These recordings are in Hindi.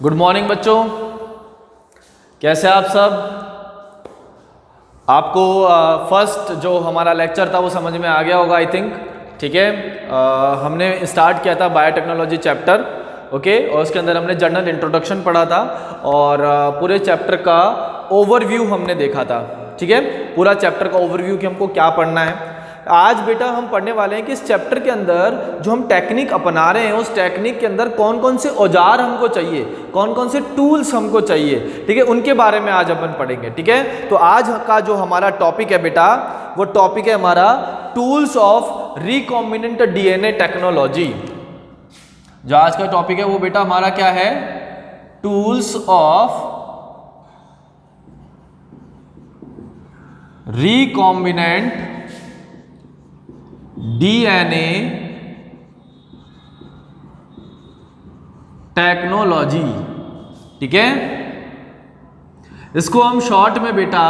गुड मॉर्निंग बच्चों, कैसे आप सब। आपको फर्स्ट जो हमारा लेक्चर था वो समझ में आ गया होगा आई थिंक। ठीक है, हमने स्टार्ट किया था बायोटेक्नोलॉजी चैप्टर, ओके, और उसके अंदर हमने जनरल इंट्रोडक्शन पढ़ा था और पूरे चैप्टर का ओवरव्यू हमने देखा था। ठीक है, पूरा चैप्टर का ओवरव्यू कि हमको क्या पढ़ना है। आज बेटा हम पढ़ने वाले हैं कि इस चैप्टर के अंदर जो हम टेक्निक अपना रहे हैं उस टेक्निक के अंदर कौन कौन से औजार हमको चाहिए, कौन कौन से टूल्स हमको चाहिए। ठीक है, उनके बारे में आज अपन पढ़ेंगे। ठीक है, तो आज का जो हमारा टॉपिक है बेटा, वो टॉपिक है हमारा tools of recombinant DNA technology. जो आज का टॉपिक है वो बेटा हमारा क्या है, tools of recombinant DNA technology. ठीक है, इसको हम शॉर्ट में बेटा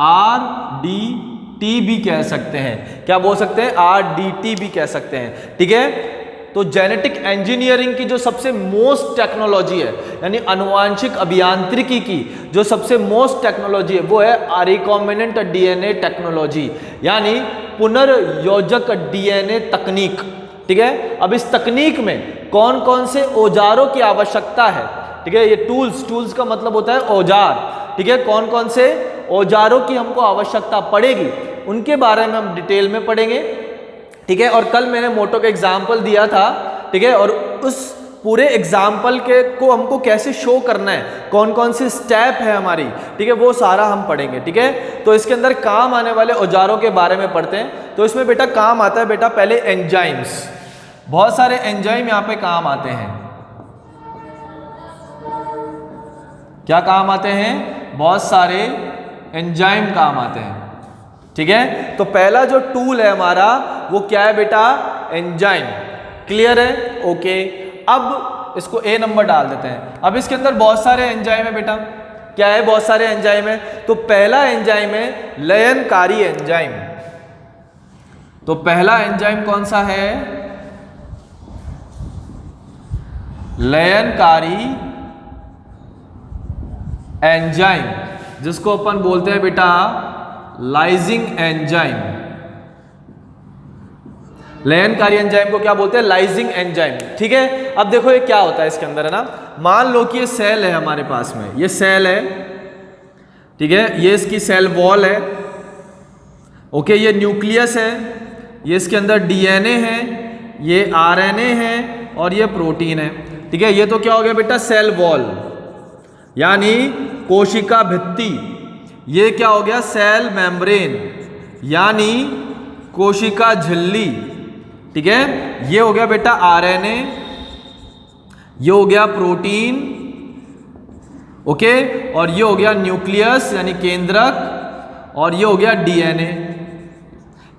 RDT भी कह सकते हैं। क्या बोल सकते हैं, RDT भी कह सकते हैं। ठीक है, तो जेनेटिक इंजीनियरिंग की जो सबसे मोस्ट टेक्नोलॉजी है, यानी आनुवांशिक अभियांत्रिकी की जो सबसे मोस्ट टेक्नोलॉजी है वो है रिकॉम्बिनेंट डीएनए टेक्नोलॉजी, यानी पुनर्योजक डीएनए तकनीक। ठीक है, अब इस तकनीक में कौन कौन से औजारों की आवश्यकता है। ठीक है, ये टूल्स का मतलब होता है औजार। ठीक है, कौन कौन से औजारों की हमको आवश्यकता पड़ेगी उनके बारे में हम डिटेल में पढ़ेंगे। ठीक है, और कल मैंने मोटो का एग्जाम्पल दिया था। ठीक है, और उस पूरे एग्जाम्पल के को हमको कैसे शो करना है, कौन कौन सी स्टेप है हमारी। ठीक है, वो सारा हम पढ़ेंगे। ठीक है, तो इसके अंदर काम आने वाले औजारों के बारे में पढ़ते हैं। तो इसमें बेटा काम आता है बेटा पहले एंजाइम्स। बहुत सारे एंजाइम यहाँ पे काम आते हैं। क्या काम आते हैं, बहुत सारे एंजाइम काम आते हैं। ठीक है, तो पहला जो टूल है हमारा वो क्या है बेटा, एंजाइम। क्लियर है, ओके। अब इसको ए नंबर डाल देते हैं। अब इसके अंदर बहुत सारे एंजाइम है बेटा। क्या है, बहुत सारे एंजाइम है। तो पहला एंजाइम है लयनकारी एंजाइम। तो पहला एंजाइम कौन सा है, लयनकारी एंजाइम, जिसको अपन बोलते हैं बेटा लाइजिंग एंजाइम। लयनकारी एंजाइम को क्या बोलते हैं, लाइजिंग एंजाइम। ठीक है, अब देखो ये क्या होता है इसके अंदर, है ना। मान लो कि ये सेल है हमारे पास में, ये सेल है। ठीक है, ये इसकी सेल वॉल है। ओके, ये न्यूक्लियस है, ये इसके अंदर डीएनए है, ये आरएनए है और ये प्रोटीन है। ठीक है, ये तो क्या हो गया बेटा, सेल वॉल यानी कोशिका भित्ति। ये क्या हो गया, सेल मेम्ब्रेन यानी कोशिका झिल्ली। ठीक है, ये हो गया बेटा आरएनए, ये हो गया प्रोटीन, ओके, और ये हो गया न्यूक्लियस यानी केंद्रक, और ये हो गया डीएनए।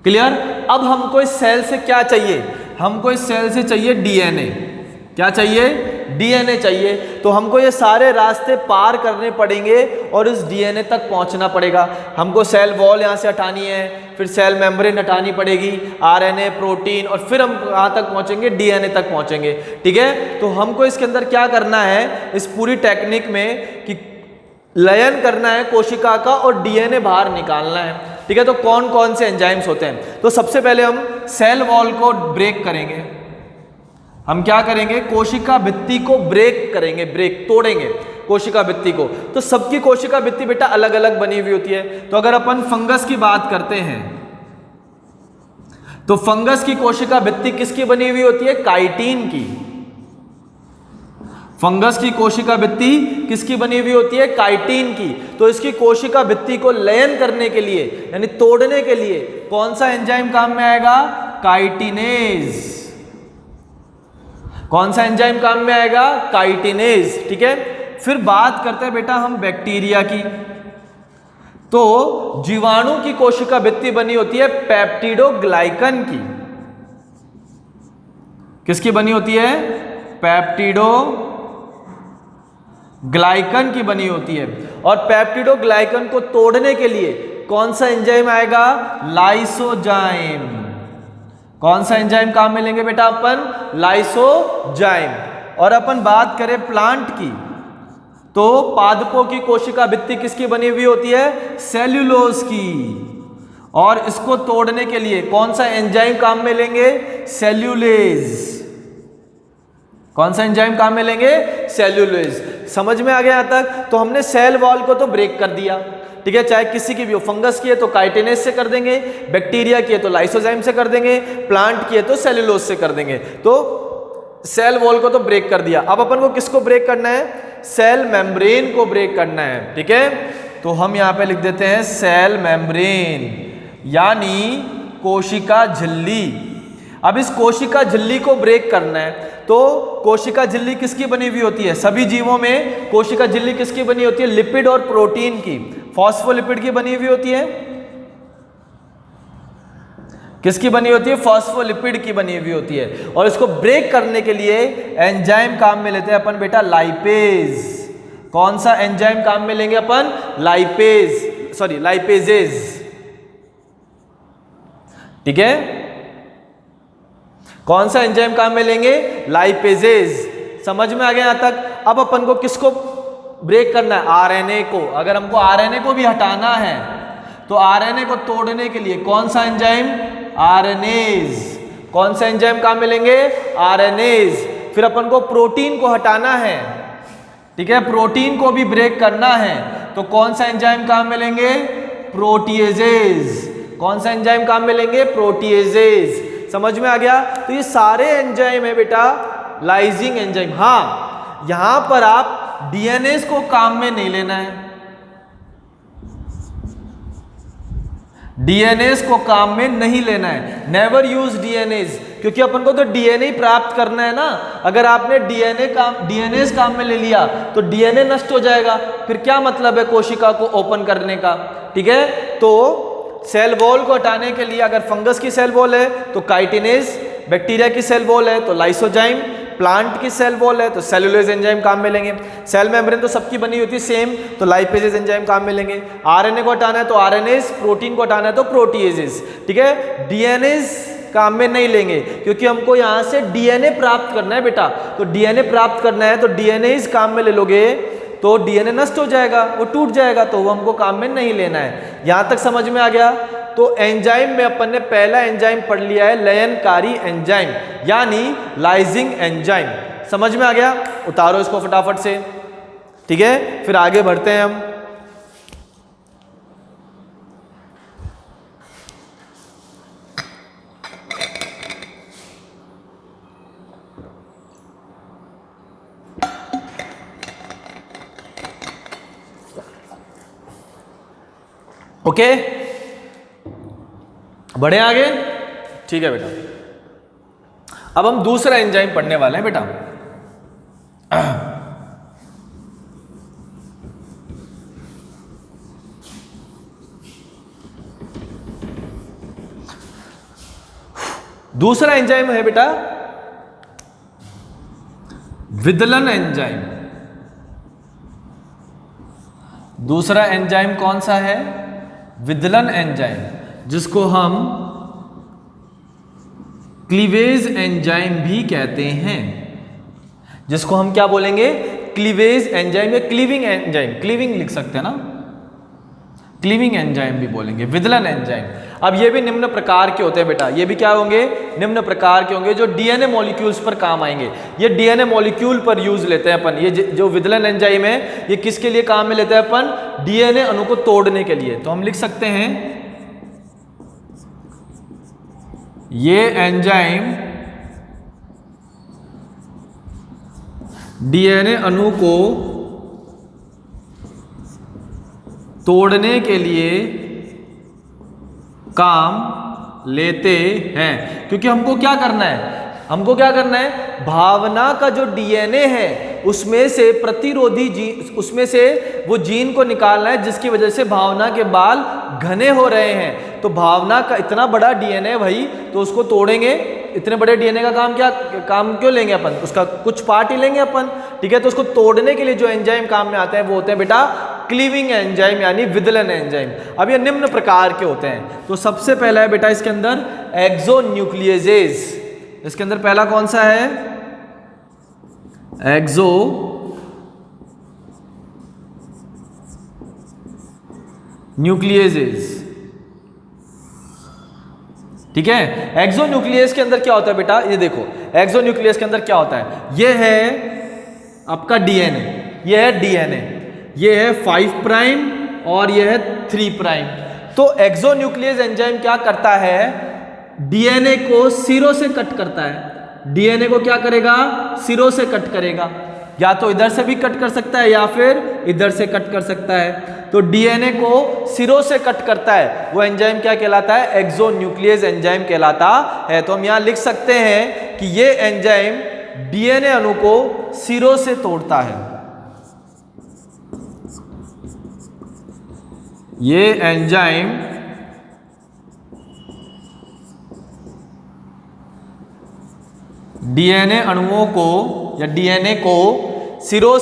क्लियर। अब हमको इस सेल से क्या चाहिए, हमको इस सेल से चाहिए डीएनए। क्या चाहिए, डीएनए चाहिए। तो हमको ये सारे रास्ते पार करने पड़ेंगे और इस डीएनए तक पहुंचना पड़ेगा। हमको सेल वॉल यहाँ से हटानी है, फिर सेल मेम्ब्रेन हटानी पड़ेगी, आरएनए, प्रोटीन, और फिर हम कहाँ तक पहुंचेंगे, डीएनए तक पहुंचेंगे। ठीक है, तो हमको इसके अंदर क्या करना है इस पूरी टेक्निक में कि लयन करना है कोशिका का और डीएनए बाहर निकालना है। ठीक है, तो कौन कौन से एंजाइम्स होते हैं। तो सबसे पहले हम सेल वॉल को ब्रेक करेंगे। हम क्या करेंगे, कोशिका भित्ति को ब्रेक करेंगे, तोड़ेंगे कोशिका भित्ति को। तो सबकी कोशिका भित्ति बेटा अलग अलग बनी हुई होती है। तो अगर अपन फंगस की बात करते हैं तो फंगस की कोशिका भित्ति किसकी बनी हुई होती है, काइटिन की। फंगस की कोशिका भित्ति किसकी बनी हुई होती है, काइटिन की। तो इसकी कोशिका भित्ति को लयन करने के लिए यानी तोड़ने के लिए कौन सा एंजाइम काम में आएगा, काइटिनेज। कौन सा एंजाइम काम में आएगा, काइटिनेज। ठीक है, फिर बात करते हैं बेटा हम बैक्टीरिया की। तो जीवाणु की कोशिका भित्ति बनी होती है पेप्टिडोग्लाइकन की। किसकी बनी होती है, पेप्टिडोग्लाइकन की बनी होती है। और पेप्टिडोग्लाइकन को तोड़ने के लिए कौन सा एंजाइम आएगा, लाइसोजाइम। कौन सा एंजाइम काम में लेंगे बेटा अपन? लाइसोजाइम। और अपन बात करें प्लांट की, तो पादपों की कोशिका भित्ति किसकी बनी हुई होती है? सेल्यूलोज की। और इसको तोड़ने के लिए कौन सा एंजाइम काम में लेंगे? सेल्यूलेज। कौन सा एंजाइम काम में लेंगे? सेल्यूलेज। समझ में आ गया यहां तक? तो हमने सेल वॉल को तो ब्रेक कर दिया, ठीक है। चाहे किसी की भी हो, फंगस की है तो काइटिनेज से कर देंगे, बैक्टीरिया की है तो लाइसोजाइम से कर देंगे, प्लांट की है तो सेल्यूलोज से कर देंगे। तो सेल वॉल को तो ब्रेक कर दिया। अब अपन को किसको ब्रेक करना है? सेल मेम्ब्रेन को ब्रेक करना है, ठीक है। तो हम यहां पे लिख देते हैं सेल मेम्ब्रेन, यानी कोशिका झिल्ली। अब इस कोशिका झिल्ली को ब्रेक करना है, तो कोशिका झिल्ली किसकी बनी हुई होती है? सभी जीवों में कोशिका झिल्ली किसकी बनी होती है? लिपिड और प्रोटीन की, फॉस्फोलिपिड की बनी हुई होती है। किसकी बनी होती है? फॉस्फोलिपिड की बनी हुई होती है। और इसको ब्रेक करने के लिए एंजाइम काम में लेते हैं अपन बेटा लाइपेज। कौन सा एंजाइम काम में लेंगे अपन? लाइपेजेज, ठीक है। कौन सा एंजाइम काम में लेंगे? लाइपेजेज। समझ में आ गया यहां तक? अब अपन को किसको ब्रेक करना है? आरएनए को। अगर हमको आरएनए को भी हटाना है तो आरएनए को तोड़ने के लिए कौन सा एंजाइम? आरएनएज। कौन सा एंजाइम काम में लेंगे? आरएनएज। फिर अपन को प्रोटीन को हटाना है, ठीक है, प्रोटीन को भी ब्रेक करना है, तो कौन सा एंजाइम काम में लेंगे? प्रोटीएजेज। कौन सा एंजाइम काम में लेंगे? प्रोटीएजेज। समझ में आ गया? तो ये सारे एंजाइम है बेटा लाइजिंग एंजाइम। हाँ, यहां पर आप डीएनए को काम में नहीं लेना है, डीएनए को काम में नहीं लेना है। नेवर यूज डीएनए, क्योंकि अपन को तो डीएनए प्राप्त करना है ना। अगर आपने डीएनए काम में ले लिया तो डीएनए नष्ट हो जाएगा, फिर क्या मतलब है कोशिका को ओपन करने का, ठीक है। तो सेल वॉल को हटाने के लिए अगर फंगस की सेल वॉल है तो काइटिनेज, बैक्टीरिया की सेल वॉल है तो लाइसोजाइम, प्लांट की सेल वॉल है तो सेलुलोज एंजाइम काम में लेंगे। सेल मेम्ब्रेन तो सबकी बनी होती है सेम, तो लाइपेजेज एंजाइम काम में लेंगे। आरएनए को हटाना है तो आरएनएज, प्रोटीन को हटाना है तो प्रोटीएजेज, ठीक है। डीएनएज काम में नहीं लेंगे क्योंकि हमको यहां से डीएनए प्राप्त करना है बेटा, तो डीएनए प्राप्त करना है तो डीएनए काम में ले लोगे तो डीएनए नष्ट हो जाएगा, वो टूट जाएगा, तो वो हमको काम में नहीं लेना है। यहां तक समझ में आ गया? तो एंजाइम में अपन ने पहला एंजाइम पढ़ लिया है लयनकारी एंजाइम, यानी लाइजिंग एंजाइम। समझ में आ गया? उतारो इसको फटाफट से, ठीक है, फिर आगे बढ़ते हैं हम। ओके, बढ़े आगे, ठीक है बेटा। अब हम दूसरा एंजाइम पढ़ने वाले हैं बेटा। दूसरा एंजाइम है बेटा विदलन एंजाइम। दूसरा एंजाइम कौन सा है? विदलन एंजाइम, जिसको हम क्लीवेज एंजाइम भी कहते हैं। जिसको हम क्या बोलेंगे? क्लीवेज एंजाइम या क्लीविंग एंजाइम, क्लीविंग लिख सकते हैं ना, क्लीविंग एंजाइम भी बोलेंगे, विदलन एंजाइम। अब ये भी निम्न प्रकार के होते हैं बेटा, ये भी क्या होंगे? निम्न प्रकार के होंगे जो डीएनए मॉलिक्यूल्स पर काम आएंगे। ये डीएनए मॉलिक्यूल पर यूज लेते हैं अपन। ये जो विदलन एंजाइम है ये किसके लिए काम में लेते हैं अपन? डीएनए अणु को तोड़ने के लिए। तो हम लिख सकते हैं ये एंजाइम डीएनए अणु को तोड़ने के लिए काम लेते हैं। क्योंकि हमको क्या करना है? हमको क्या करना है? भावना का जो डीएनए है उसमें से प्रतिरोधी जीन, उसमें से वो जीन को निकालना है जिसकी वजह से भावना के बाल घने हो रहे हैं। तो भावना का इतना बड़ा डीएनए है भाई, तो उसको तोड़ेंगे। इतने बड़े डीएनए का काम क्यों लेंगे अपन? उसका कुछ पार्ट ही लेंगे अपन, ठीक है। तो उसको तोड़ने के लिए जो एंजाइम काम में आते हैं वो होते हैं बेटा क्लीविंग एंजाइम यानी विदलन एंजाइम। अब ये निम्न प्रकार के होते हैं। तो सबसे पहला है बेटा इसके अंदर एक्सोन्यूक्लियेजेज। इसके अंदर पहला कौन सा है? एक्सो न्यूक्लियेजेज। ठीक है, एक्सोन्यूक्लियस के अंदर क्या होता है बेटा? ये देखो, एक्सोन्यूक्लियस के अंदर क्या होता है? ये है आपका डीएनए, ये है डीएनए, ये है 5 प्राइम और ये है 3 प्राइम। तो एक्सोन्यूक्लियस एंजाइम क्या करता है? डीएनए को सिरों से कट करता है। डीएनए को क्या करेगा? सिरों से कट करेगा। या तो इधर से भी कट कर सकता है या फिर इधर से कट कर सकता है। तो डीएनए को सिरों से कट करता है, वो एंजाइम क्या कहलाता है? एक्सोन्यूक्लियस एंजाइम कहलाता है। तो हम यहां लिख सकते हैं कि ये एंजाइम डीएनए अणु को सिरों से तोड़ता है। ये एंजाइम डीएनए अणुओं को या डीएनए को सिरों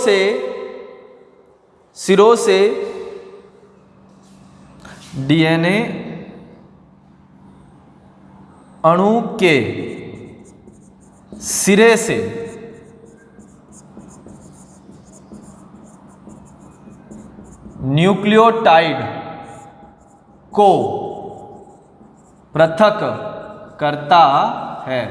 से डीएनए अणु के सिरे से न्यूक्लियोटाइड को पृथक करता है।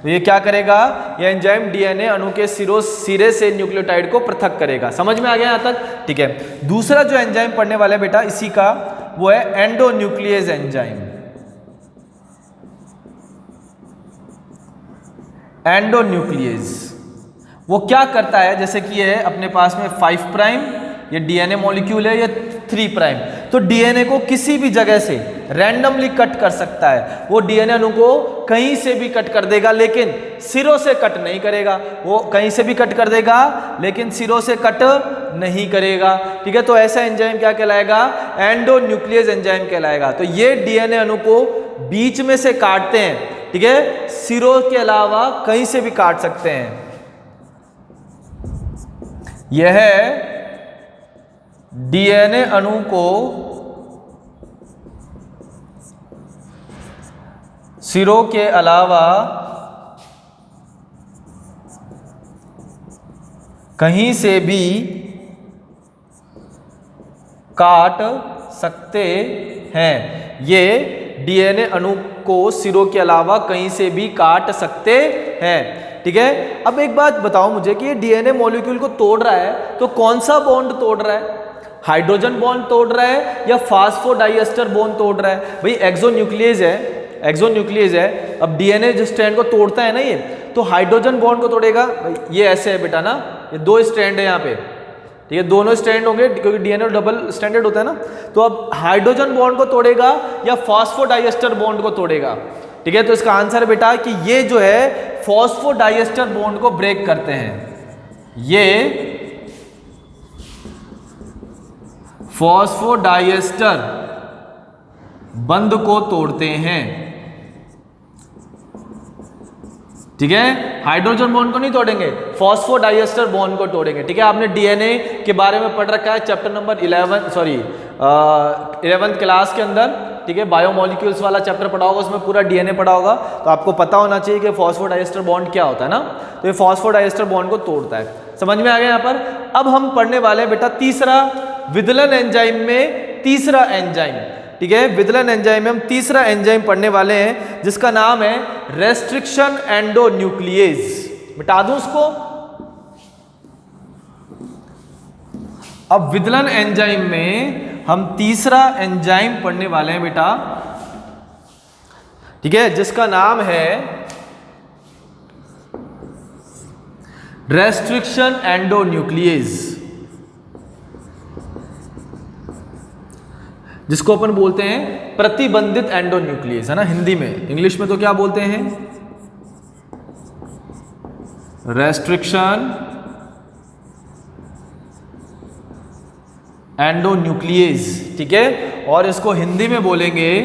तो ये क्या करेगा? ये एंजाइम डीएनए अणु के सिरे से न्यूक्लियोटाइड को पृथक करेगा। समझ में आ गया यहां तक? ठीक है। दूसरा जो एंजाइम पढ़ने वाला है बेटा इसी का, वो है एंडोन्यूक्लियस एंजाइम। एंडोन्यूक्लियस वो क्या करता है? जैसे कि ये अपने पास में 5 प्राइम, ये डीएनए मॉलिक्यूल है, ये 3 प्राइम। तो डीएनए को किसी भी जगह से रैंडमली कट कर सकता है। वो डीएनए अणु को कहीं से भी कट कर देगा, लेकिन सिरों से कट नहीं करेगा। वो कहीं से भी कट कर देगा लेकिन सिरों से कट नहीं करेगा। ठीक है, तो ऐसा एंजाइम क्या कहलाएगा? एंडोन्यूक्लियस एंजाइम कहलाएगा। तो ये डीएनए अणु को बीच में से काटते हैं। ठीक है, सिरों के अलावा कहीं से भी काट सकते हैं। यह डीएनए अणु को सिरों के अलावा कहीं से भी काट सकते हैं। ये डीएनए अणु को सिरों के अलावा कहीं से भी काट सकते हैं। ठीक है, अब एक बात बताओ मुझे कि ये डीएनए मॉलिक्यूल को तोड़ रहा है तो कौन सा बॉन्ड तोड़ रहा है? हाइड्रोजन बॉन्ड तोड़ रहा है या फास्फोडाइएस्टर बॉन्ड तोड़ रहा है? भाई एक्सोन्यूक्लियस है, एक्सोन्यूक्लियस है। अब डीएनए जिस स्ट्रैंड को तोड़ता है ना, ये तो हाइड्रोजन बॉन्ड को तोड़ेगा। ये ऐसे है बेटा ना, ये 2 स्ट्रैंड है यहाँ पे। ठीक है, दोनों स्ट्रैंड होंगे क्योंकि डीएनए डबल स्ट्रैंडेड होता है ना। तो अब हाइड्रोजन बॉन्ड को तोड़ेगा या फास्फोडाइएस्टर बॉन्ड को तोड़ेगा? ठीक है, तो इसका आंसर बेटा कि ये जो है फास्फोडाइएस्टर बॉन्ड को ब्रेक करते हैं। ये फास्फोडाइएस्टर बंध को तोड़ते हैं। ठीक है, हाइड्रोजन बॉन्ड को नहीं तोड़ेंगे, फास्फोडाइएस्टर बॉन्ड को तोड़ेंगे। ठीक है, आपने डीएनए के बारे में पढ़ रखा है चैप्टर नंबर 11th क्लास के अंदर। ठीक है, बायोमोलिक्यूल्स वाला चैप्टर पढ़ा होगा, उसमें पूरा डीएनए पढ़ा होगा। तो आपको पता होना चाहिए कि फास्फोडाइएस्टर बॉन्ड क्या होता है ना। तो ये फास्फोडाइएस्टर बॉन्ड को तोड़ता है। समझ में आ गया यहाँ पर? अब हम पढ़ने वाले हैं बेटा तीसरा, विदलन एंजाइम में तीसरा एंजाइम। ठीक है, विदलन एंजाइम में हम तीसरा एंजाइम पढ़ने वाले हैं जिसका नाम है रेस्ट्रिक्शन एंडोन्यूक्लियेज। मिटा दूं उसको। अब विदलन एंजाइम में हम तीसरा एंजाइम पढ़ने वाले हैं बेटा। ठीक है, जिसका नाम है रेस्ट्रिक्शन एंडोन्यूक्लियेज, जिसको अपन बोलते हैं प्रतिबंधित एंडोन्यूक्लियस, है ना हिंदी में। इंग्लिश में तो क्या बोलते हैं? Restriction endonuclease. ठीक है, और इसको हिंदी में बोलेंगे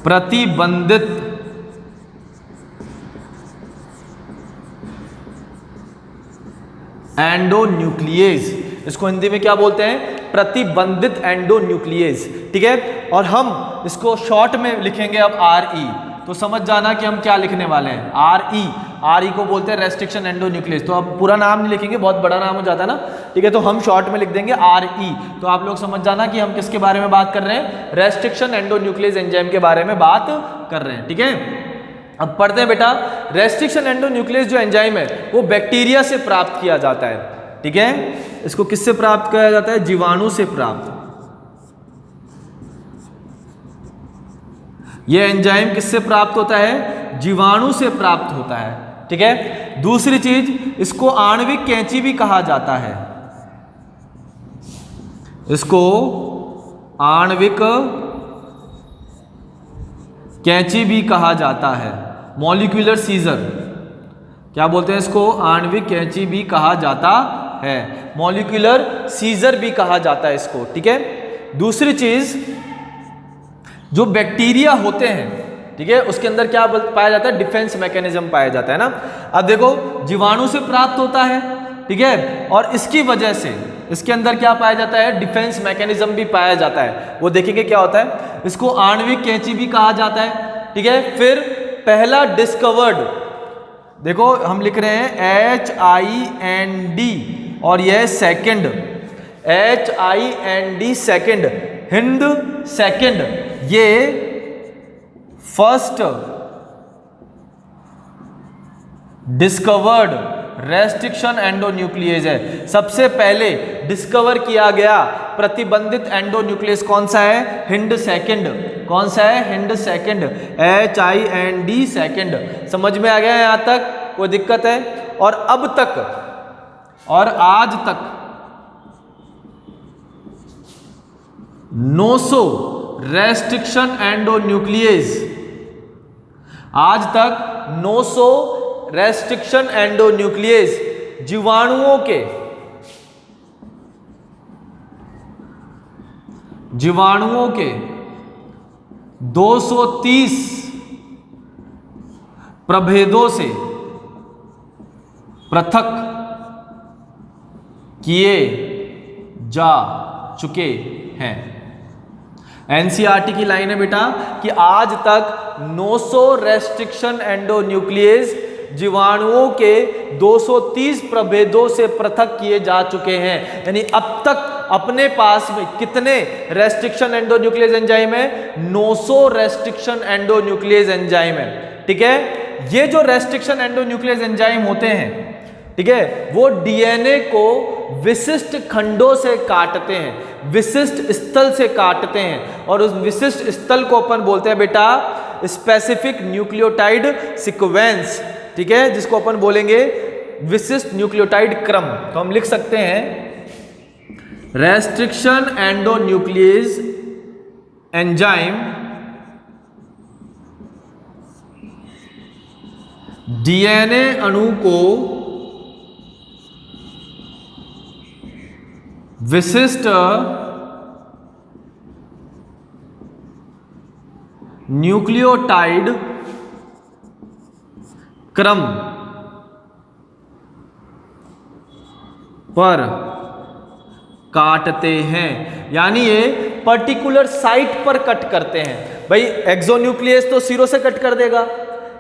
प्रतिबंधित एंडोन्यूक्लियेज, इसको हिंदी में क्या बोलते हैं? प्रतिबंधित एंडोन्यूक्लियेज, ठीक है। और हम इसको शॉर्ट में लिखेंगे अब RE, तो समझ जाना कि हम क्या लिखने वाले हैं। RE को बोलते हैं रेस्ट्रिक्शन एंडोन्यूक्लियस। तो अब पूरा नाम नहीं लिखेंगे, बहुत बड़ा नाम हो जाता है ना, ठीक है, तो हम शॉर्ट में लिख देंगे RE। तो आप लोग समझ जाना कि हम किसके बारे में बात कर रहे हैं, रेस्ट्रिक्शन एंडोन्यूक्लियस एंजाइम के बारे में बात कर रहे हैं, ठीक है। अब पढ़ते हैं बेटा, रेस्ट्रिक्शन एंडोन्यूक्लियस जो एंजाइम है वो बैक्टीरिया से प्राप्त किया जाता है, ठीक है। इसको किससे प्राप्त किया जाता है? जीवाणु से प्राप्त। ये एंजाइम किससे प्राप्त होता है? जीवाणु से प्राप्त होता है, ठीक है। दूसरी चीज, इसको आणविक कैंची भी कहा जाता है, इसको आणविक कैंची भी कहा जाता है, मॉलिक्यूलर सीजर। क्या बोलते हैं इसको? आणविक कैंची भी कहा जाता है, मॉलिक्यूलर सीजर भी कहा जाता है इसको, ठीक है। दूसरी चीज, जो बैक्टीरिया होते हैं, ठीक है, उसके अंदर क्या पाया जाता है? डिफेंस मैकेनिज्म पाया जाता है ना। अब देखो, जीवाणु से प्राप्त होता है, ठीक है, और इसकी वजह से इसके अंदर क्या पाया जाता है? डिफेंस मैकेनिज्म भी पाया जाता है। वो देखेंगे क्या होता है। इसको आणविक कैंची भी कहा जाता है, ठीक है। फिर पहला डिस्कवर्ड, देखो हम लिख रहे हैं HIND और यह second, HIND second, Hind second, ये फर्स्ट डिस्कवर्ड रेस्ट्रिक्शन एंडोन्यूक्लियस है। सबसे पहले डिस्कवर किया गया प्रतिबंधित एंडोन्यूक्लियस कौन सा है? Hind second. कौन सा है? Hind second, HIND second. समझ में आ गया यहां तक? कोई दिक्कत है? और अब तक और आज तक 900 रेस्ट्रिक्शन एंडोन्यूक्लियस, आज तक 900 रेस्ट्रिक्शन एंडोन्यूक्लियस जीवाणुओं के 230 प्रभेदों से पृथक किए जा चुके हैं। एनसीईआरटी की लाइन है बेटा कि आज तक 900 रेस्ट्रिक्शन एंडोन्यूक्लियस जीवाणुओं के 230 प्रभेदों से पृथक किए जा चुके हैं। यानी अब तक अपने पास में कितने रेस्ट्रिक्शन एंडोन्यूक्लियस एंजाइम है? 900 रेस्ट्रिक्शन एंडोन्यूक्लियस एंजाइम है, ठीक है। ये जो रेस्ट्रिक्शन एंडोन्यूक्लियस एंजाइम होते हैं, ठीक है, वो डीएनए को विशिष्ट खंडों से काटते हैं, विशिष्ट स्थल से काटते हैं, और उस विशिष्ट स्थल को अपन बोलते हैं बेटा स्पेसिफिक न्यूक्लियोटाइड सीक्वेंस, ठीक है, जिसको अपन बोलेंगे विशिष्ट न्यूक्लियोटाइड क्रम। तो हम लिख सकते हैं रेस्ट्रिक्शन एंडोन्यूक्लियस एंजाइम डीएनए अणु को विशिष्ट न्यूक्लियोटाइड क्रम पर काटते हैं। यानी ये पर्टिकुलर साइट पर कट करते हैं। भाई एक्सोन्यूक्लियस तो सिरों से कट कर देगा,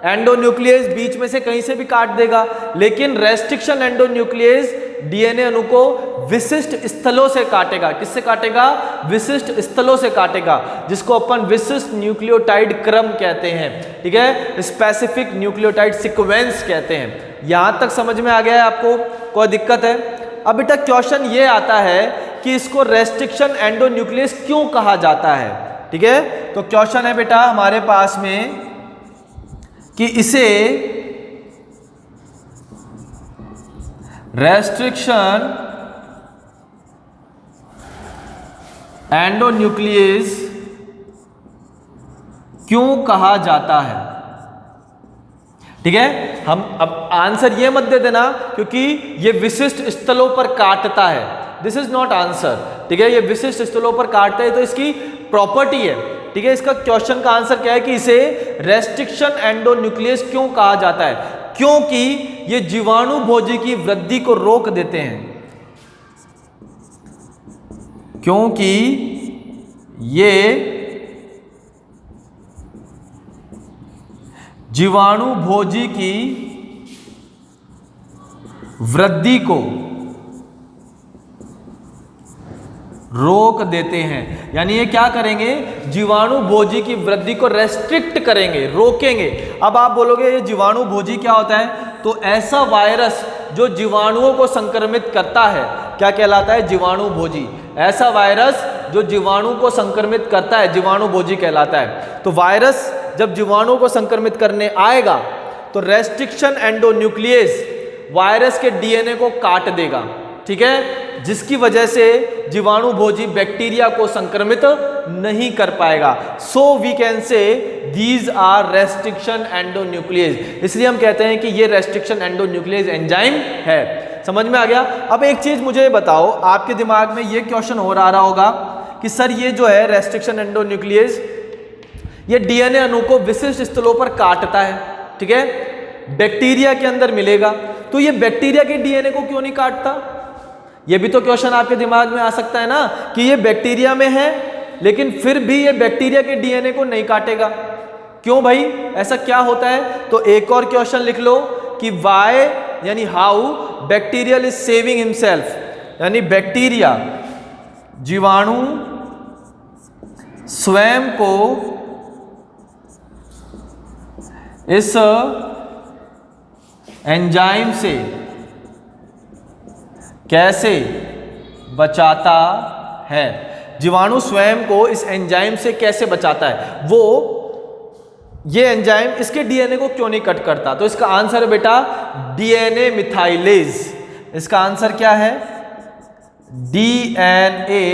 एंडोन्यूक्लियस बीच में से कहीं से भी काट देगा, लेकिन रेस्ट्रिक्शन एंडोन्यूक्लियस डीएनए अणु को विशिष्ट स्थलों से काटेगा। किससे काटेगा? विशिष्ट स्थलों से काटेगा, जिसको अपन विशिष्ट न्यूक्लियोटाइड क्रम कहते हैं, ठीक है, स्पेसिफिक न्यूक्लियोटाइड सीक्वेंस कहते हैं। यहां तक समझ में आ गया है आपको? कोई दिक्कत है? अब बेटा क्वेश्चन ये आता है कि इसको रेस्ट्रिक्शन एंडोन्यूक्लियस क्यों कहा जाता है, ठीक है। तो क्वेश्चन है बेटा हमारे पास में कि इसे रेस्ट्रिक्शन एंडोन्यूक्लियस क्यों कहा जाता है, ठीक है। हम अब आंसर ये मत दे देना क्योंकि ये विशिष्ट स्थलों पर काटता है, दिस इज नॉट आंसर, ठीक है। ये विशिष्ट स्थलों पर काटता है तो इसकी प्रॉपर्टी है, ठीक है। इसका क्वेश्चन का आंसर क्या है कि इसे रेस्ट्रिक्शन एंडोन्यूक्लियस क्यों कहा जाता है? क्योंकि ये जीवाणु भोजी की वृद्धि को रोक देते हैं, क्योंकि ये जीवाणु भोजी की वृद्धि को रोक देते हैं। यानी ये क्या करेंगे, जीवाणु भोजी की वृद्धि को रेस्ट्रिक्ट करेंगे, रोकेंगे। अब आप बोलोगे ये जीवाणु भोजी क्या होता है, तो ऐसा वायरस जो जीवाणुओं को संक्रमित करता है क्या कहलाता है, जीवाणु भोजी। ऐसा वायरस जो जीवाणु को संक्रमित करता है जीवाणु भोजी कहलाता है। तो वायरस जब जीवाणु को संक्रमित करने आएगा तो रेस्ट्रिक्शन एंडोन्यूक्लियस वायरस के डीएनए को काट देगा, ठीक है, जिसकी वजह से जीवाणु भोजी बैक्टीरिया को संक्रमित नहीं कर पाएगा। So we can say these are restriction endonuclease, इसलिए हम कहते हैं कि ये रेस्ट्रिक्शन एंडोन्यूक्लियस एंजाइम है। समझ में आ गया। अब एक चीज मुझे बताओ, आपके दिमाग में ये क्वेश्चन हो रहा होगा कि सर ये जो है रेस्ट्रिक्शन एंडोन्यूक्लियस ये डीएनए अणु को विशिष्ट स्थलों पर काटता है, ठीक है, बैक्टीरिया के अंदर मिलेगा, तो ये बैक्टीरिया के डीएनए को क्यों नहीं काटता? ये भी तो क्वेश्चन आपके दिमाग में आ सकता है ना कि ये बैक्टीरिया में है लेकिन फिर भी ये बैक्टीरिया के डीएनए को नहीं काटेगा, क्यों भाई, ऐसा क्या होता है? तो एक और क्वेश्चन लिख लो कि वाई यानी how bacterial is saving himself, यानी बैक्टीरिया जीवाणु स्वयं को इस एंजाइम से कैसे बचाता है, जीवाणु स्वयं को इस एंजाइम से कैसे बचाता है, वो ये एंजाइम इसके डीएनए को क्यों नहीं कट करता? तो इसका आंसर है बेटा डीएनए मिथाइलेज। इसका आंसर क्या है? डीएनए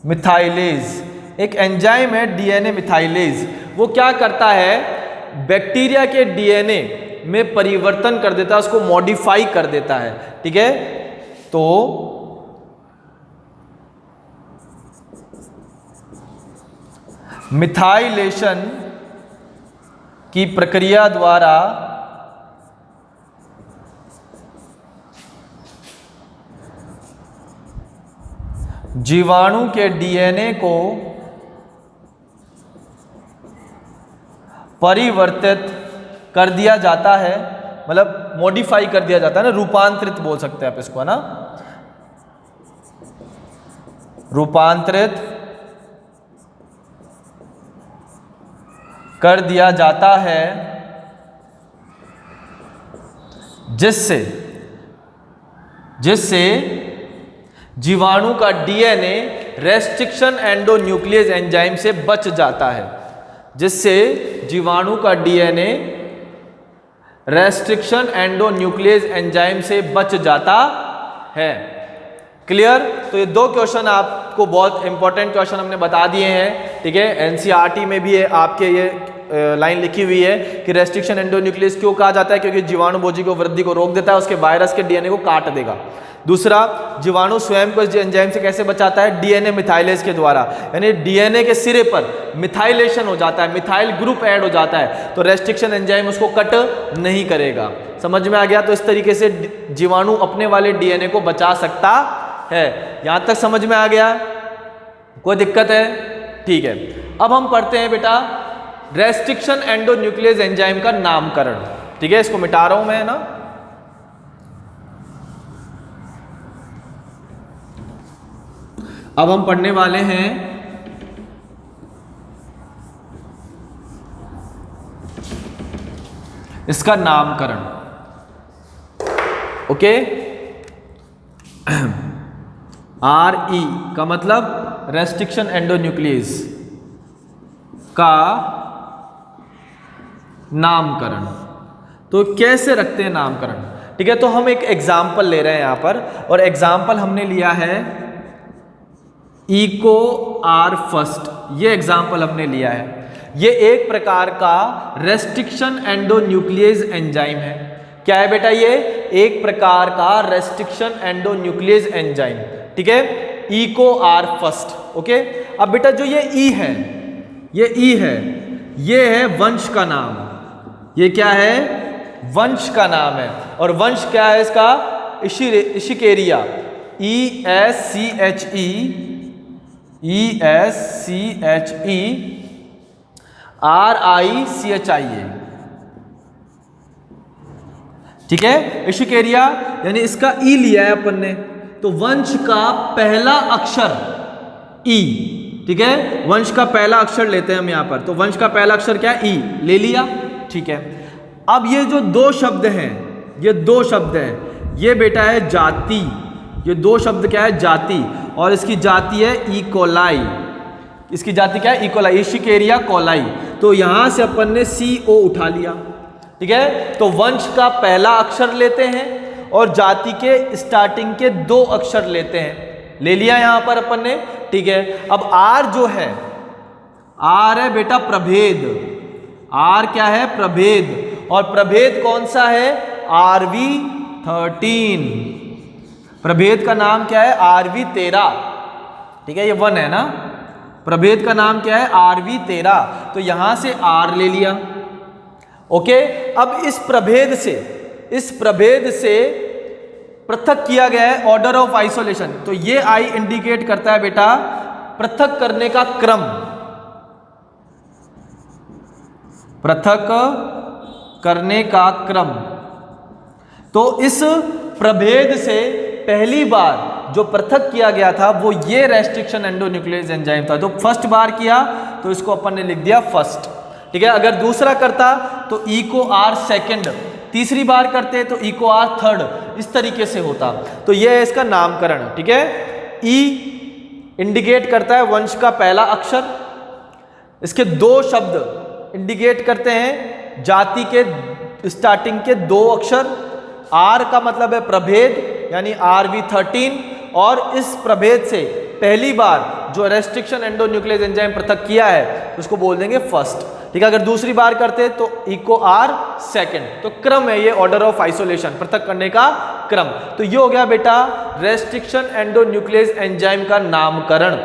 मिथाइलेज एक एंजाइम है, डीएनए मिथाइलेज। वो क्या करता है, बैक्टीरिया के डीएनए में परिवर्तन कर देता है, उसको मॉडिफाई कर देता है, ठीक है। तो मिथाइलेशन की प्रक्रिया द्वारा जीवाणु के डीएनए को परिवर्तित कर दिया जाता है, मतलब मॉडिफाई कर दिया जाता है ना, रूपांतरित बोल सकते हैं आप इसको, है ना, रूपांतरित कर दिया जाता है, जिससे जीवाणु का डीएनए रेस्ट्रिक्शन एंडोन्यूक्लियस एंजाइम से बच जाता है, जिससे जीवाणु का डीएनए रेस्ट्रिक्शन एंडोन्यूक्लियस एंजाइम से बच जाता है। क्लियर? तो ये दो क्वेश्चन आपको बहुत इंपॉर्टेंट क्वेश्चन हमने बता दिए हैं, ठीक है। एनसीईआरटी में भी है आपके ये लाइन लिखी हुई है कि रेस्ट्रिक्शन एंडोन्यूक्लियस क्यों कहा जाता है, क्योंकि जीवाणु भोजी को वृद्धि को रोक देता है, उसके वायरस के डीएनए को काट देगा। दूसरा, जीवाणु स्वयं को इस एंजाइम से कैसे बचाता है, डीएनए मिथाइलेज के द्वारा, यानी डीएनए के सिरे पर मिथाइलेशन हो जाता है, मिथाइल ग्रुप ऐड हो जाता है, तो रेस्ट्रिक्शन एंजाइम उसको कट नहीं करेगा। समझ में आ गया? तो इस तरीके से जीवाणु अपने वाले डीएनए को बचा सकता है। यहां तक समझ में आ गया? कोई दिक्कत है? ठीक है। अब हम पढ़ते हैं बेटा रेस्ट्रिक्शन एंडोन्यूक्लियस एंजाइम का नामकरण, ठीक है। इसको मिटा रहा हूं मैं, ना। अब हम पढ़ने वाले हैं इसका नामकरण, ओके। RE का मतलब रेस्ट्रिक्शन एंडोन्यूक्लियस का नामकरण। तो कैसे रखते हैं नामकरण, ठीक है। तो हम एक एग्जाम्पल ले रहे हैं यहां पर, और एग्जाम्पल हमने लिया है इको आर फर्स्ट, ये एग्जाम्पल हमने लिया है। ये एक प्रकार का रेस्ट्रिक्शन एंडोन्यूक्लियस एंजाइम है। क्या है बेटा? ये एक प्रकार का रेस्ट्रिक्शन एंडोन्यूक्लियस एंजाइम, ठीक है, इको आर फर्स्ट, ओके। अब बेटा जो ये ई है, ये ई है, ये है वंश का नाम, ये क्या है, वंश का नाम है। और वंश क्या है इसका, इशिकेरिया, ESCHERICHIA, ठीक है। इशिकेरिया यानी इसका ई लिया है अपन ने, तो वंश का पहला अक्षर ई, ठीक है। वंश का पहला अक्षर लेते हैं हम यहां पर, तो वंश का पहला अक्षर क्या है, ई ले लिया, ठीक है। अब ये जो दो शब्द हैं, ये दो शब्द हैं, ये बेटा है जाति, ये दो शब्द क्या है, जाति, और इसकी जाति है इकोलाई, इसकी जाति क्या है, इकोलाई, इशिकेरिया कोलाई। तो यहां से अपन ने CO उठा लिया, ठीक है। तो वंश का पहला अक्षर लेते हैं और जाति के स्टार्टिंग के 2 अक्षर लेते हैं, ले लिया यहां पर अपन ने, ठीक है। अब R जो है, R है बेटा प्रभेद, R क्या है, प्रभेद, और प्रभेद कौन सा है, RV13, प्रभेद का नाम क्या है, RV13, ठीक है, ये 1 है ना, प्रभेद का नाम क्या है, RV13, तो यहां से R ले लिया, ओके। अब इस प्रभेद से पृथक किया गया है ऑर्डर ऑफ आइसोलेशन, तो ये I इंडिकेट करता है बेटा पृथक करने का क्रम, पृथक करने का क्रम। तो इस प्रभेद से पहली बार जो पृथक किया गया था वो ये रेस्ट्रिक्शन एंडोन्यूक्लियस एंजाइम था, तो फर्स्ट बार किया तो इसको अपन ने लिख दिया फर्स्ट, ठीक है। अगर दूसरा करता तो E को R सेकंड, तीसरी बार करते तो E को R थर्ड, इस तरीके से होता। तो ये है इसका नामकरण, ठीक है। E इंडिकेट करता है वंश का पहला अक्षर, इसके 2 शब्द इंडिकेट करते हैं जाति के स्टार्टिंग के 2 अक्षर, R का मतलब है प्रभेद यानी RV13, और इस प्रभेद से पहली बार जो रेस्ट्रिक्शन एंडोन्यूक्लियस एंजाइम पृथक किया है उसको बोल देंगे फर्स्ट, ठीक है। अगर दूसरी बार करते तो E को R सेकंड, तो क्रम है ये ऑर्डर ऑफ आइसोलेशन, पृथक करने का क्रम। तो ये हो गया बेटा रेस्ट्रिक्शन एंडोन्यूक्लियस एंजाइम का नामकरण,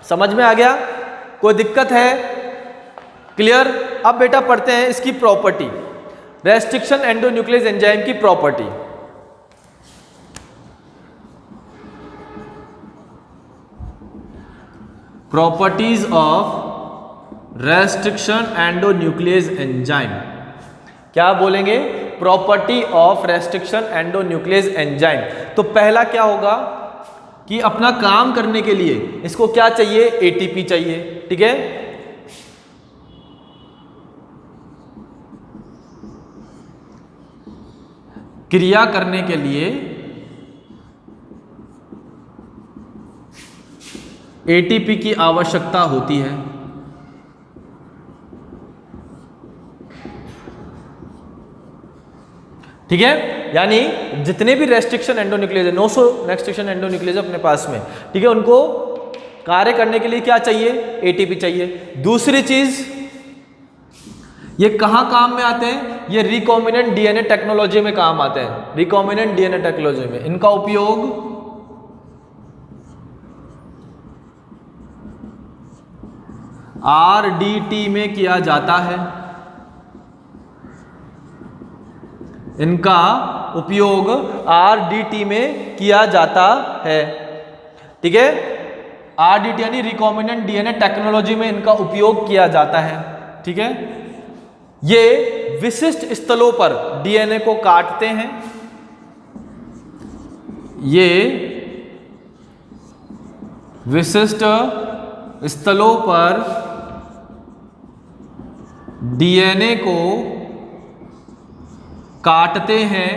समझ में आ गया, कोई दिक्कत है, क्लियर। अब बेटा पढ़ते हैं इसकी प्रॉपर्टी, रेस्ट्रिक्शन एंडोन्यूक्लियस एंजाइम की property. Properties of restriction endonuclease enzyme, क्या बोलेंगे, property of restriction endonuclease enzyme. तो पहला क्या होगा कि अपना काम करने के लिए इसको क्या चाहिए, ATP चाहिए, ठीक है। क्रिया करने के लिए ATP की आवश्यकता होती है, ठीक है। यानी जितने भी रेस्ट्रिक्शन एंडोन्यूक्लियस है, 900 रेस्ट्रिक्शन एंडोन्यूक्लियस अपने पास में, ठीक है, उनको कार्य करने के लिए क्या चाहिए, ATP चाहिए। दूसरी चीज, ये कहाँ काम में आते हैं, ये रिकॉम्बिनेंट DNA टेक्नोलॉजी में काम आते हैं, रिकॉम्बिनेंट DNA टेक्नोलॉजी में इनका उपयोग RDT में किया जाता है, इनका उपयोग RDT में किया जाता है, ठीक है। RDT यानी रिकॉम्बिनेंट DNA टेक्नोलॉजी में इनका उपयोग किया जाता है, ठीक है। ये विशिष्ट स्थलों पर DNA को काटते हैं, ये विशिष्ट स्थलों पर DNA को काटते हैं,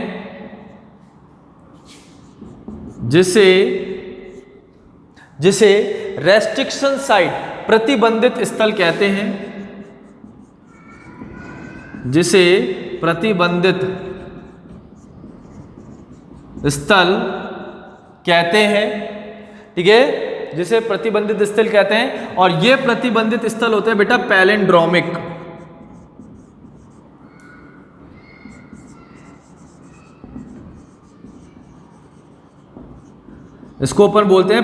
जिसे रेस्ट्रिक्शन साइट, प्रतिबंधित स्थल कहते हैं, जिसे प्रतिबंधित स्थल कहते हैं, ठीक है, जिसे प्रतिबंधित स्थल कहते हैं। और ये प्रतिबंधित स्थल होते हैं बेटा पैलिंड्रोमिक, इसको अपन बोलते हैं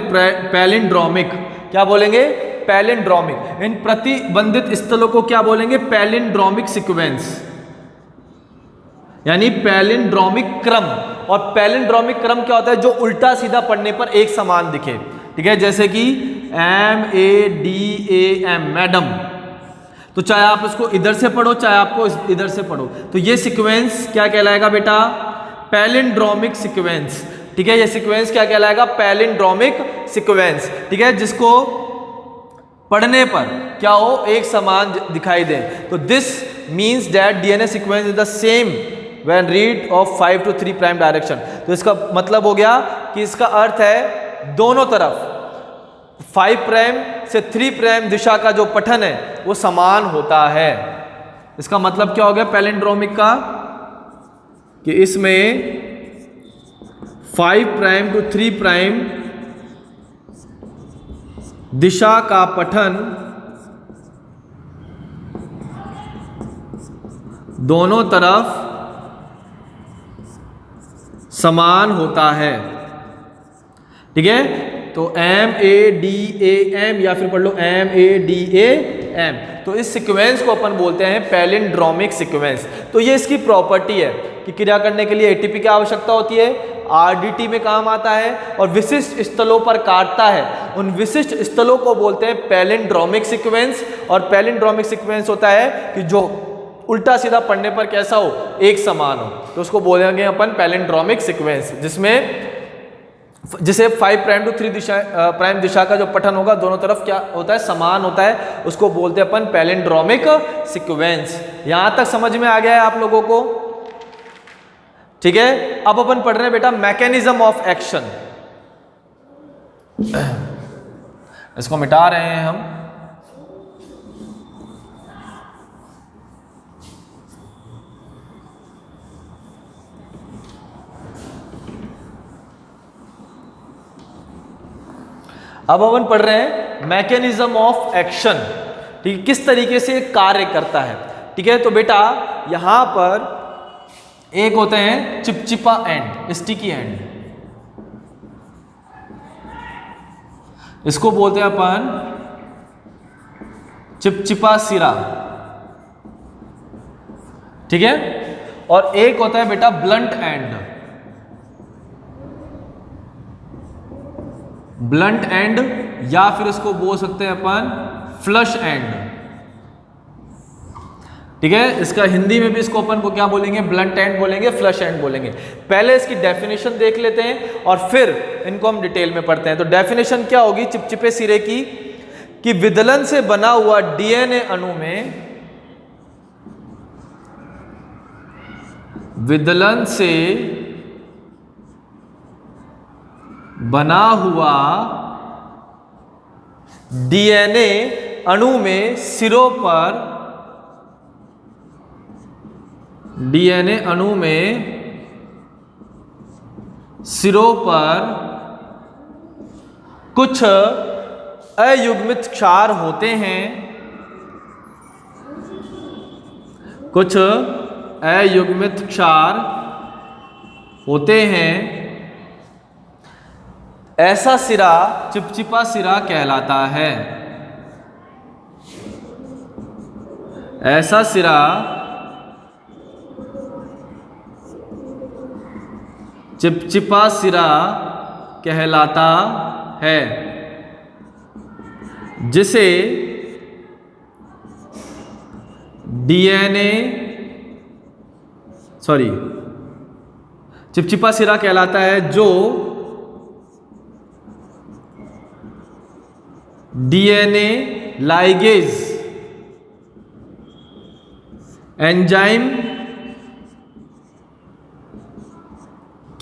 पैलिंड्रोमिक, क्या बोलेंगे, पैलिंड्रोमिक। इन प्रतिबंधित स्थलों को क्या बोलेंगे, पैलिंड्रोमिक सीक्वेंस, यानी पैलिंड्रोमिक क्रम। और पैलिंड्रोमिक क्रम क्या होता है? जो उल्टा सीधा पढ़ने पर एक समान दिखे। ठीक है, जैसे कि MADAM, मैडम, तो चाहे आप इसको इधर से पढ़ो चाहे आपको इधर से पढ़ो, तो ये सीक्वेंस क्या कहलाएगा बेटा? Palindromic sequence. ठीक है, ये सीक्वेंस क्या कहलाएगा? Palindromic sequence. ठीक है, जिसको पढ़ने पर क्या हो? एक समान दिखाई दे। तो this means that DNA sequence is the same when read of 5 to 3 prime direction. तो इसका मतलब हो गया कि इसका अर्थ है दोनों तरफ 5 प्राइम से 3 प्राइम दिशा का जो पठन है वो समान होता है। इसका मतलब क्या हो गया पैलिंड्रोमिक का? कि इसमें 5 प्राइम to 3 प्राइम दिशा का पठन दोनों तरफ समान होता है। ठीक है, तो MADAM या फिर पढ़ लो MADAM। तो इस सीक्वेंस को अपन बोलते हैं पैलिंड्रोमिक सीक्वेंस। तो ये इसकी प्रॉपर्टी है कि क्रिया करने के लिए ATP की आवश्यकता होती है, RDT में काम आता है और विशिष्ट स्थलों पर काटता है। उन विशिष्ट स्थलों को बोलते हैं पैलिंड्रोमिक सीक्वेंस। और पैलिंड्रोमिक सीक्वेंस होता है कि जो उल्टा सीधा पढ़ने पर कैसा हो? एक समान हो, तो उसको बोलेंगे अपन पैलिंड्रोमिक सीक्वेंस, जिसे 5 प्राइम to 3 प्राइम दिशा का जो पठन होगा दोनों तरफ क्या होता है? समान होता है। उसको बोलते हैं अपन पैलिंड्रोमिक सीक्वेंस। यहां तक समझ में आ गया है आप लोगों को? ठीक है, अब अपन पढ़ रहे हैं बेटा मैकेनिज्म ऑफ एक्शन। इसको मिटा रहे हैं हम। अब अपन पढ़ रहे हैं मैकेनिज्म ऑफ एक्शन। ठीक है, किस तरीके से कार्य करता है। ठीक है, तो बेटा यहां पर एक होते हैं चिपचिपा एंड, स्टिकी एंड, इसको बोलते हैं अपन चिपचिपा सिरा। ठीक है, और एक होता है बेटा ब्लंट एंड। ब्लंट एंड या फिर इसको बोल सकते हैं अपन फ्लश एंड। ठीक है, इसका हिंदी में भी इसको अपन को क्या बोलेंगे? ब्लंट एंड बोलेंगे, फ्लश एंड बोलेंगे। पहले इसकी डेफिनेशन देख लेते हैं और फिर इनको हम डिटेल में पढ़ते हैं। तो डेफिनेशन क्या होगी चिपचिपे सिरे की? कि विदलन से बना हुआ DNA अणु में, विदलन से बना हुआ DNA अणु में सिरों पर, DNA अणु में सिरों पर कुछ अयुग्मित क्षार होते हैं, कुछ अयुग्मित क्षार होते हैं। ऐसा सिरा चिपचिपा सिरा कहलाता है। ऐसा सिरा चिपचिपा सिरा कहलाता है, जिसे चिपचिपा सिरा कहलाता है जो DNA लाइगेज एंजाइम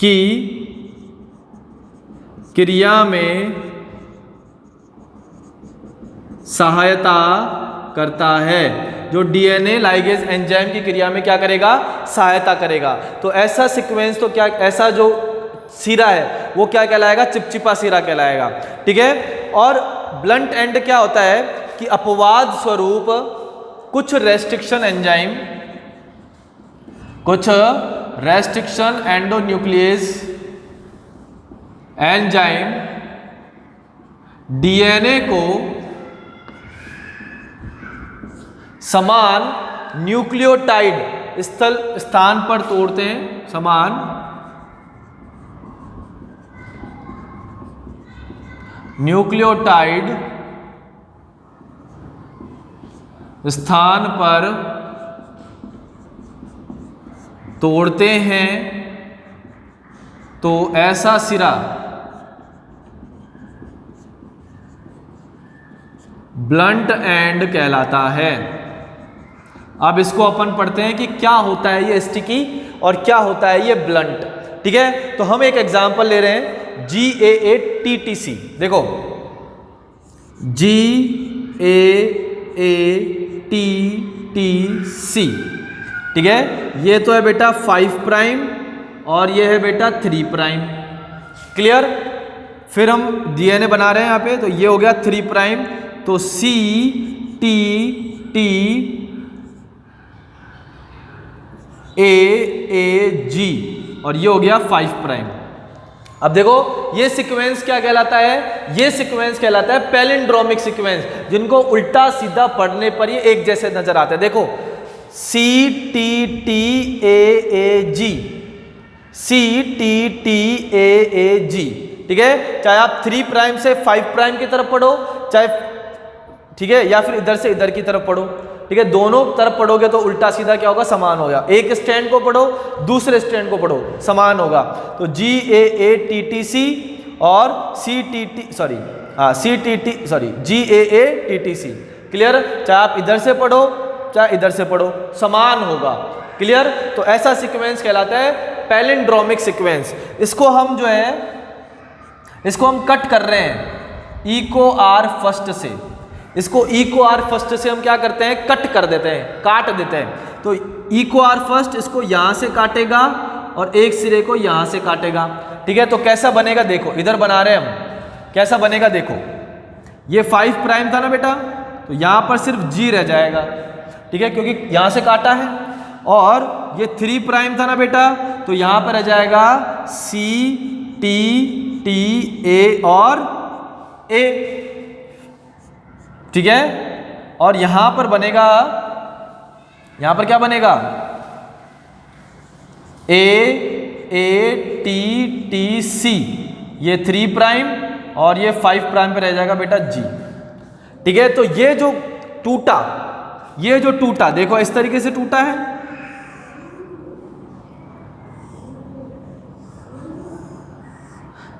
की क्रिया में सहायता करता है। जो DNA लाइगेज एंजाइम की क्रिया में क्या करेगा? सहायता करेगा। तो ऐसा सीक्वेंस, तो क्या ऐसा जो सिरा है वो क्या कहलाएगा? चिपचिपा सिरा कहलाएगा। ठीक है, और ब्लंट एंड क्या होता है? कि अपवाद स्वरूप कुछ रेस्ट्रिक्शन एंजाइम, कुछ रेस्ट्रिक्शन एंडोन्यूक्लियस एंजाइम DNA को समान न्यूक्लियोटाइड स्थान पर तोड़ते हैं, समान न्यूक्लियोटाइड स्थान पर तोड़ते हैं तो ऐसा सिरा ब्लंट एंड कहलाता है। अब इसको अपन पढ़ते हैं कि क्या होता है ये स्टिकी और क्या होता है ये ब्लंट। ठीक है, तो हम एक एग्जांपल ले रहे हैं GAATTC। देखो GAATTC, ठीक है, ये तो है बेटा 5 प्राइम और ये है बेटा 3 प्राइम। क्लियर। फिर हम DNA बना रहे हैं यहाँ पे, तो ये हो गया 3 प्राइम, तो CTTAAG और ये हो गया 5 प्राइम। अब देखो ये सीक्वेंस क्या कहलाता है, ये सीक्वेंस कहलाता है पैलिंड्रोमिक सीक्वेंस, जिनको उल्टा सीधा पढ़ने पर ये एक जैसे नजर आते हैं। देखो CTTAAG, CTTAAG, ठीक है, चाहे आप 3 प्राइम से 5 प्राइम की तरफ पढ़ो, चाहे, ठीक है, या फिर इधर से इधर की तरफ पढ़ो, ठीक है, दोनों तरफ पढ़ोगे तो उल्टा सीधा क्या होगा, समान होगा। एक स्टैंड को पढ़ो, दूसरे स्टैंड को पढ़ो, समान होगा। तो GAATTC और GAATTC, क्लियर। चाहे आप इधर से पढ़ो चाहे इधर से पढ़ो, समान होगा। क्लियर। तो ऐसा सीक्वेंस कहलाता है पैलिंड्रोमिक सीक्वेंस। इसको हम जो है इसको हम कट कर रहे हैं इको आर फर्स्ट से। इसको इको आर फर्स्ट से हम क्या करते हैं, कट कर देते हैं, काट देते हैं। तो इको आर फर्स्ट इसको यहां से काटेगा और एक सिरे को यहां से काटेगा। ठीक है, तो कैसा बनेगा देखो, इधर बना रहे हैं हम, कैसा बनेगा देखो। ये 5 प्राइम था ना बेटा, तो यहां पर सिर्फ G रह जाएगा, ठीक है, क्योंकि यहां से काटा है। और ये 3 प्राइम था ना बेटा, तो यहां पर रह जाएगा CTTA और A, ठीक है। और यहां पर बनेगा, यहां पर क्या बनेगा, AATTC, ये 3 प्राइम और ये 5 प्राइम पे रह जाएगा बेटा G। ठीक है, तो ये जो टूटा देखो इस तरीके से टूटा है,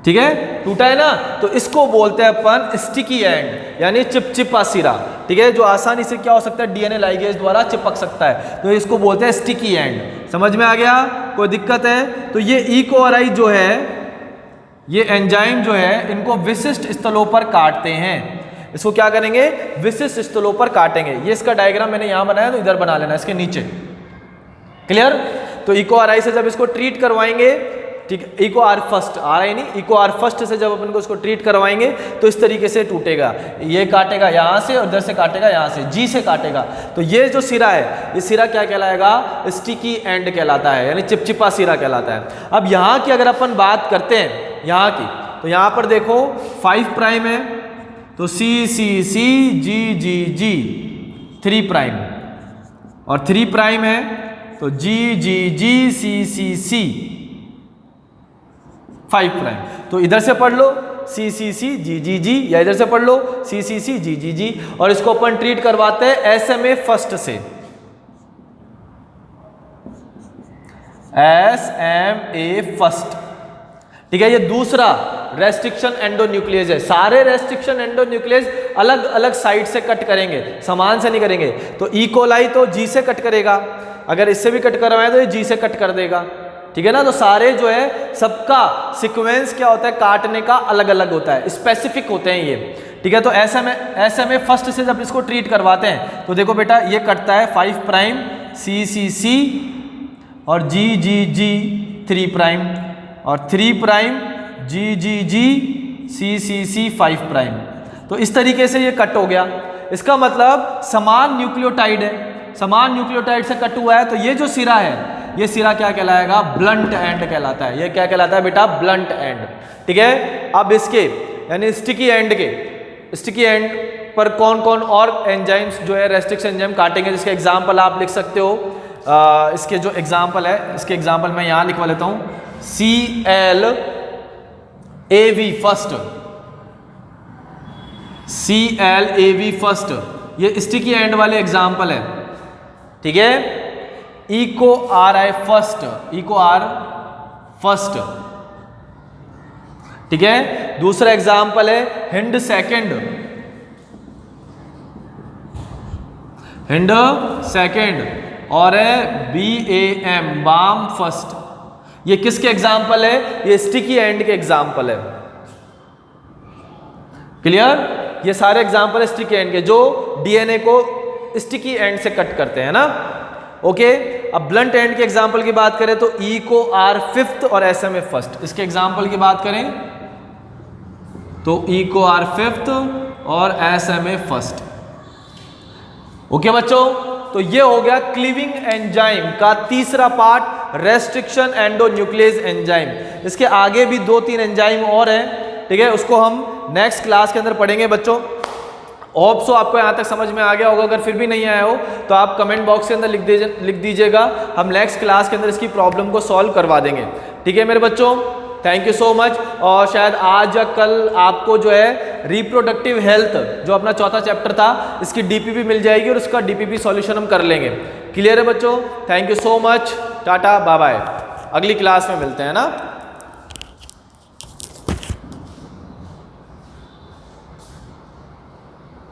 ठीक है, टूटा है ना, तो इसको बोलते हैं अपन स्टिकी एंड, यानी चिपचिपा सिरा। ठीक है, जो आसानी से क्या हो सकता है, DNA लाइगेज द्वारा चिपक सकता है, तो इसको बोलते हैं स्टिकी एंड। समझ में आ गया, कोई दिक्कत है? तो ये EcoRI जो है, ये एंजाइम जो है, इनको विशिष्ट स्थलों पर काटते हैं। इसको क्या करेंगे, विशिष्ट स्थलों पर काटेंगे। ये इसका डायग्राम मैंने यहां बनाया, तो इधर बना लेना इसके नीचे। क्लियर। तो EcoRI से जब इसको ट्रीट करवाएंगे, ठीक है, इको आर फर्स्ट से जब अपन को इसको ट्रीट करवाएंगे तो इस तरीके से टूटेगा। ये काटेगा यहां से और इधर से काटेगा यहां से, G से काटेगा। तो ये जो सिरा है, ये सिरा क्या कहलाएगा, स्टिकी एंड कहलाता है, यानी चिपचिपा सिरा कहलाता है। अब यहाँ की अगर अपन बात करते हैं यहाँ की, तो यहाँ पर देखो 5 प्राइम है, तो CCCGGG 3 प्राइम, और 3 प्राइम है तो GGGCCC 5 प्राइम। तो इधर से पढ़ लो CCCGGG, या इधर से पढ़ लो CCCGGG, और इसको अपन ट्रीट करवाते हैं SMA फर्स्ट से, SMA फर्स्ट। ठीक है, ये दूसरा रेस्ट्रिक्शन एंडोन्यूक्लियस है। सारे रेस्ट्रिक्शन एंडोन्यूक्लियस अलग अलग साइड से कट करेंगे, समान से नहीं करेंगे। तो E-coli तो G से कट करेगा, अगर इससे भी कट करवाए तो ये G से कट कर देगा। ठीक है ना, तो सारे जो है सबका सीक्वेंस क्या होता है, काटने का अलग अलग होता है, स्पेसिफिक होते हैं ये। ठीक है, तो SMA फर्स्ट से जब इसको ट्रीट करवाते हैं तो देखो बेटा ये कटता है 5 प्राइम CCC और GGG 3 प्राइम, और 3 प्राइम GGG CCC 5 प्राइम। तो इस तरीके से ये कट हो गया। इसका मतलब समान न्यूक्लियोटाइड है, समान न्यूक्लियोटाइड से कट हुआ है। तो ये जो सिरा है, ये सिरा क्या कहलाएगा, ब्लंट एंड कहलाता है। ये क्या कहलाता है बेटा, ब्लंट एंड। ठीक है, अब इसके यानी स्टिकी एंड पर कौन कौन और एंजाइम्स जो है रेस्ट्रिक्शन एंजाइम काटेंगे, जिसके एग्जांपल आप लिख सकते हो इसके जो एग्जाम्पल है, इसके एग्जाम्पल मैं यहाँ लिखवा लेता हूँ, ClAV फर्स्ट, ClAV फर्स्ट, ये स्टिकी एंड वाले एग्जाम्पल है, ठीक है। EcoRI फर्स्ट, EcoR फर्स्ट, ठीक है। दूसरा एग्जाम्पल है हिंड सेकेंड, हिंड सेकेंड, और है BAM बाम फर्स्ट। ये किसके एग्जाम्पल है? ये स्टिकी एंड के एग्जाम्पल है। क्लियर? ये सारे एग्जाम्पल है स्टिकी एंड के, जो DNA को स्टिकी एंड से कट करते हैं ना। ओके, अब ब्लंट एंड के एग्जाम्पल की बात करें तो EcoR फिफ्थ और SMA फर्स्ट। इसके एग्जाम्पल की बात करें तो EcoR फिफ्थ और SMA फर्स्ट। ओके बच्चों, तो ये हो गया क्लीविंग एंजाइम का तीसरा पार्ट, रेस्ट्रिक्शन एंडोन्यूक्लियस एंजाइम। इसके आगे भी 2-3 एंजाइम और हैं, ठीक है, उसको हम नेक्स्ट क्लास के अंदर पढ़ेंगे बच्चों। होप सो आपको यहाँ तक समझ में आ गया होगा। अगर फिर भी नहीं आया हो तो आप कमेंट बॉक्स के अंदर लिख दीजिएगा, हम नेक्स्ट क्लास के अंदर इसकी प्रॉब्लम को सॉल्व करवा देंगे, ठीक है मेरे बच्चों। Thank you so much. और शायद आज या कल आपको जो है रिप्रोडक्टिव हेल्थ, जो अपना चौथा चैप्टर था, इसकी DPP मिल जाएगी और इसका DPP सॉल्यूशन हम कर लेंगे। क्लियर है बच्चों? Thank you so much, tata bye bye, अगली क्लास में मिलते हैं ना।